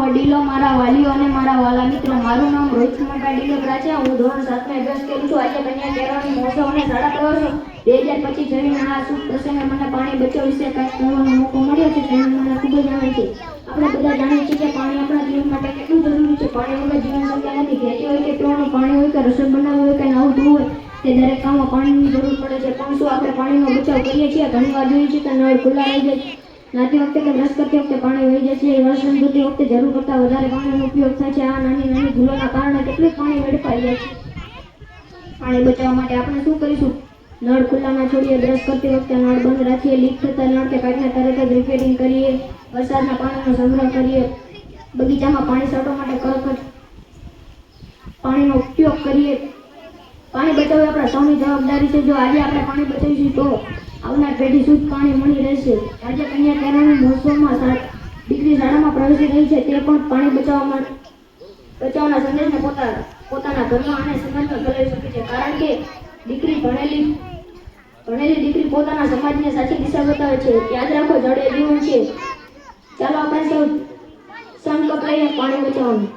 વડીલો, મારા વાલીઓ અને મારા વાલા મિત્રો, મારું નામ રોહિત કુમાર ડીલોબરા છે. હું ધોરણ 7માં અભ્યાસ કરું છું. આજે કન્યા કેળવણી મહોત્સવ અને શાળા પ્રવાસો 2025 જમીન આ શુભ પ્રસંગે મને પાણી બચાવ વિશે કંઈક કહેવાનો મોકો મળ્યો છે. તેનું મને ખૂબ જ આનંદ છે. આપણે બધા જાણીએ છીએ કે પાણી આપણા જીવન માટે કેટલું જરૂરી છે. પાણી વગર જીવન શક્ય નથી. ખેતી હોય કે પીવાનું પાણી હોય કે રસોઈ બનાવવી હોય કે નાહવું ધોવું હોય તે દરેક કામમાં પાણીની જરૂર પડે છે. પણ શું આપણે પાણીનો બચાવ કરીએ છીએ? ઘણી વાર જોઈએ છીએ કે નળ ખુલ્લા રહી જાય છે. નાતી વખતે કે બ્રશ કરતી વખતે પાણી વહી જાય છે. વાસણ ધોતી વખતે જરૂર કરતાં વધારે પાણીનો ઉપયોગ થાય છે. આ નાની નાની ભૂલોના કારણે કેટલું પાણી વેડફાઈ જાય છે. પાણી બચાવવા માટે આપણે શું કરીશું? નળ ખુલ્લા ના છોડીએ. બ્રશ કરતી વખતે નળ બંધ રાખીએ. લીક થતા નળ કે પાઇપને તરત જ રિપેરિંગ કરીએ. વરસાદના પાણીનો સંગ્રહ કરીએ. બગીચામાં પાણી છાંટવા માટે પાણીનો ઉપયોગ કરીએ. પાણી બચાવવું આપણા સૌની જવાબદારી છે. જો આજે આપણે પાણી બચાવીશું તો આવનાર પેઢી શુદ્ધ પાણી મળી રહેશે. આજે કન્યા કેળવણી મહોત્સવમાં દીકરી શાળામાં પ્રવેશી રહી છે. તે પણ પાણી બચાવવાના સંદેશને પોતાના ઘરમાં અને સમાજમાં ફેલાવી શકે છે. કારણ કે ભણેલી દીકરી પોતાના સમાજને સાચી દિશા બતાવે છે. યાદ રાખો, જળ એ જીવન છે. ચાલો આપણે સૌ સંકલ્પ લઈએ પાણી બચાવવાનું.